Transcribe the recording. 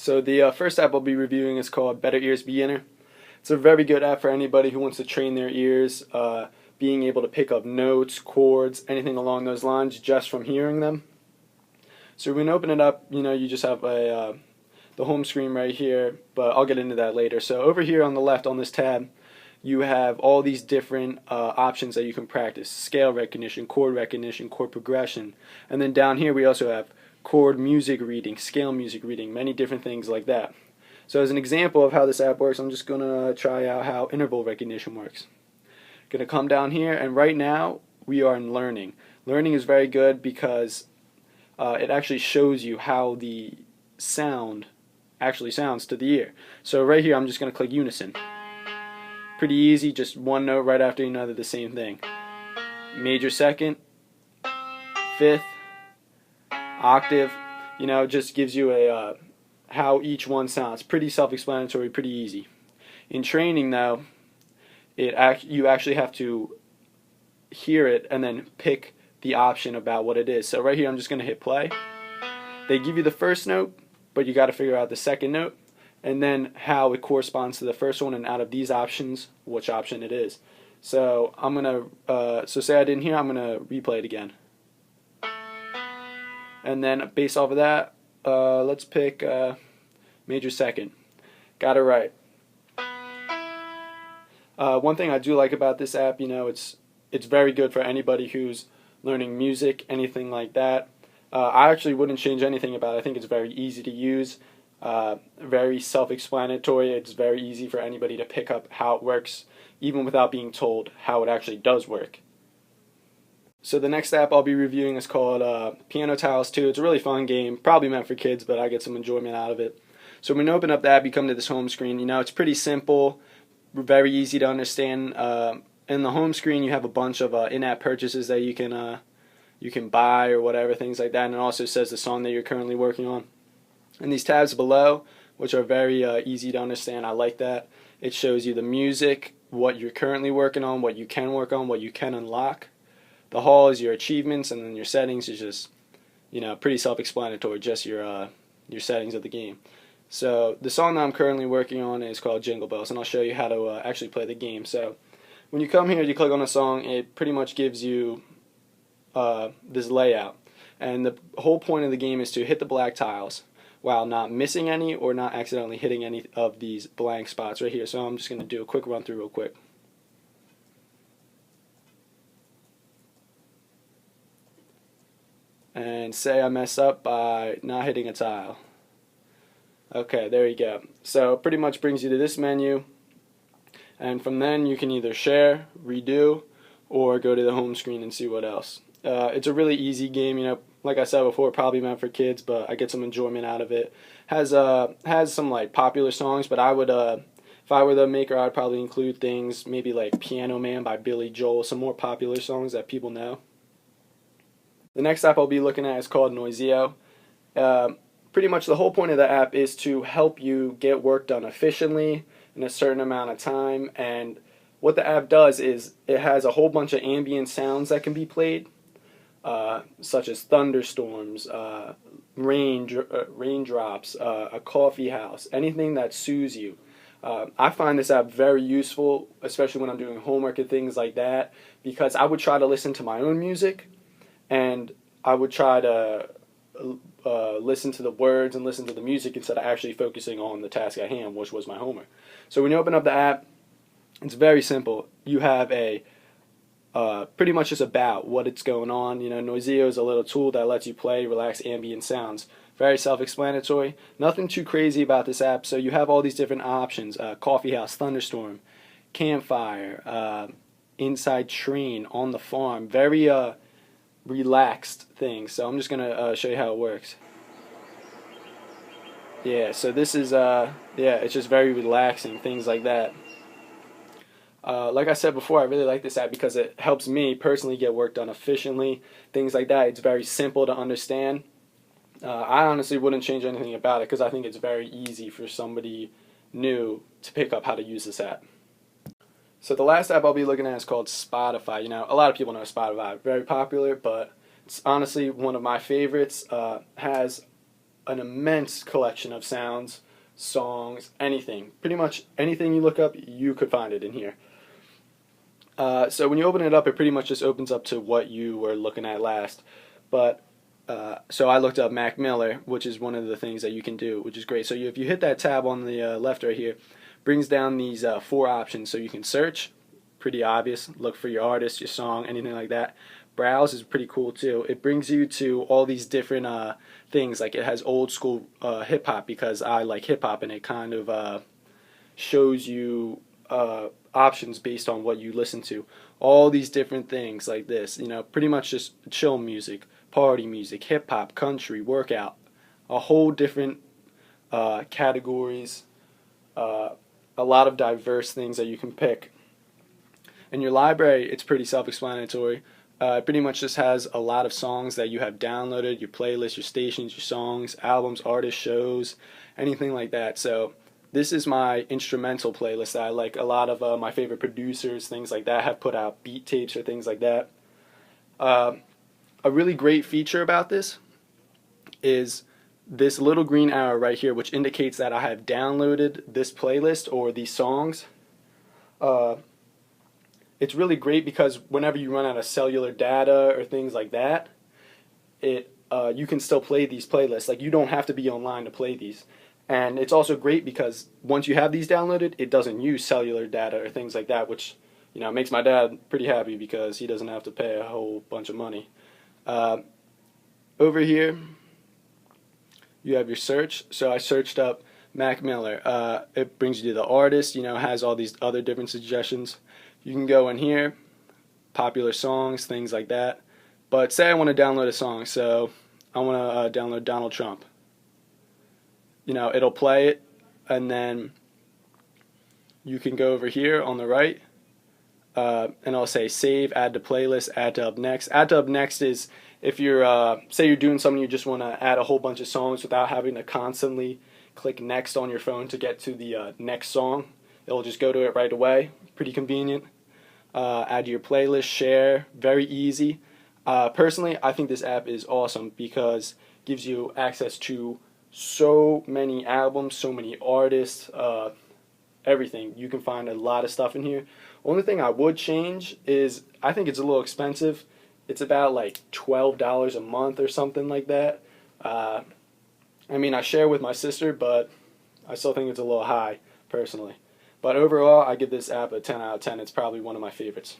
So the first app I'll be reviewing is called Better Ears Beginner. It's a very good app for anybody who wants to train their ears, being able to pick up notes, chords, anything along those lines just from hearing them. So when you open it up, you just have the home screen right here, but I'll get into that later. So over here on the left on this tab, you have all these different options that you can practice: scale recognition, chord progression, and then down here we also have chord music reading, scale music reading, many different things like that. So as an example of how this app works, I'm just going to try out how interval recognition works. Going to come down here, and right now we are in learning. Learning is very good because it actually shows you how the sound actually sounds to the ear. So right here I'm just going to click unison. Pretty easy, just one note right after another, the same thing. Major second, fifth, octave, just gives you a how each one sounds. Pretty self-explanatory, pretty easy. In training though, you actually have to hear it and then pick the option about what it is. So right here I'm just going to hit play. They give you the first note, but you got to figure out the second note and then how it corresponds to the first one, and out of these options, which option it is. So I'm going to, so say I didn't hear, I'm going to replay it again. And then based off of that, let's pick major second. Got it right. One thing I do like about this app, it's very good for anybody who's learning music, anything like that. I actually wouldn't change anything about it. I think it's very easy to use, very self-explanatory. It's very easy for anybody to pick up how it works, even without being told how it actually does work. So the next app I'll be reviewing is called Piano Tiles 2. It's a really fun game, probably meant for kids, but I get some enjoyment out of it. So when you open up the app, you come to this home screen. It's pretty simple, very easy to understand. In the home screen, you have a bunch of in-app purchases that you can buy or whatever, things like that, and it also says the song that you're currently working on. And these tabs below, which are very easy to understand, I like that. It shows you the music, what you're currently working on, what you can work on, what you can unlock. The hall is your achievements, and then your settings is just, pretty self-explanatory, just your settings of the game. So the song that I'm currently working on is called Jingle Bells, and I'll show you how to actually play the game. So when you come here, you click on a song, it pretty much gives you this layout. And the whole point of the game is to hit the black tiles while not missing any or not accidentally hitting any of these blank spots right here. So I'm just going to do a quick run through real quick. And say I mess up by not hitting a tile. Okay, there you go. So it pretty much brings you to this menu, and from then you can either share, redo, or go to the home screen and see what else. It's a really easy game, like I said before, probably meant for kids, but I get some enjoyment out of it. Has some like popular songs, but I would if I were the maker, I'd probably include things maybe like Piano Man by Billy Joel, some more popular songs that people know. The next app I'll be looking at is called Noisio. Pretty much the whole point of the app is to help you get work done efficiently in a certain amount of time. And what the app does is it has a whole bunch of ambient sounds that can be played, such as thunderstorms, raindrops, a coffee house, anything that soothes you. I find this app very useful, especially when I'm doing homework and things like that, because I would try to listen to my own music, and I would try to listen to the words and listen to the music instead of actually focusing on the task at hand, which was my homework. So when you open up the app, it's very simple. You have a pretty much just about what it's going on. Noisio is a little tool that lets you play relaxed ambient sounds. Very self-explanatory. Nothing too crazy about this app. So you have all these different options: coffee house, thunderstorm, campfire, inside train, on the farm. Very relaxed things. So I'm just gonna show you how it works. Yeah, so this is it's just very relaxing, things like that. Like I said before, I really like this app because it helps me personally get work done efficiently, things like that. It's very simple to understand. I honestly wouldn't change anything about it because I think it's very easy for somebody new to pick up how to use this app. So the last app I'll be looking at is called Spotify. A lot of people know Spotify, very popular, but it's honestly one of my favorites. Has an immense collection of sounds, songs, anything. Pretty much anything you look up, you could find it in here. So when you open it up, it pretty much just opens up to what you were looking at last. But so I looked up Mac Miller, which is one of the things that you can do, which is great. So if you hit that tab on the left right here, brings down these 4 options. So you can search, pretty obvious, look for your artist, your song, anything like that. Browse is pretty cool too. It brings you to all these different things. Like it has old school hip hop, because I like hip hop, and it kind of shows you options based on what you listen to. All these different things like this, pretty much just chill music, party music, hip hop, country, workout, a whole different categories, a lot of diverse things that you can pick. In your library, it's pretty self-explanatory. It pretty much just has a lot of songs that you have downloaded, your playlists, your stations, your songs, albums, artists, shows, anything like that. So this is my instrumental playlist. I like a lot of my favorite producers, things like that, have put out beat tapes or things like that. A really great feature about this is this little green arrow right here, which indicates that I have downloaded this playlist or these songs. It's really great because whenever you run out of cellular data or things like that, you can still play these playlists. Like, you don't have to be online to play these. And it's also great because once you have these downloaded, it doesn't use cellular data or things like that, which makes my dad pretty happy because he doesn't have to pay a whole bunch of money. Over here, you have your search. So I searched up Mac Miller. It brings you to the artist, has all these other different suggestions. You can go in here, popular songs, things like that. But say I want to download a song, so I want to download Donald Trump. It'll play it, and then you can go over here on the right, and I'll say save, add to playlist, add to up next. Add to up next is if you're, say you're doing something, you just want to add a whole bunch of songs without having to constantly click next on your phone to get to the next song. It'll just go to it right away. Pretty convenient. Add to your playlist, share, very easy. Personally, I think this app is awesome because it gives you access to so many albums, so many artists, everything. You can find a lot of stuff in here. Only thing I would change is I think it's a little expensive. It's about like $12 a month or something like that. I share with my sister, but I still think it's a little high, personally. But overall, I give this app a 10 out of 10. It's probably one of my favorites.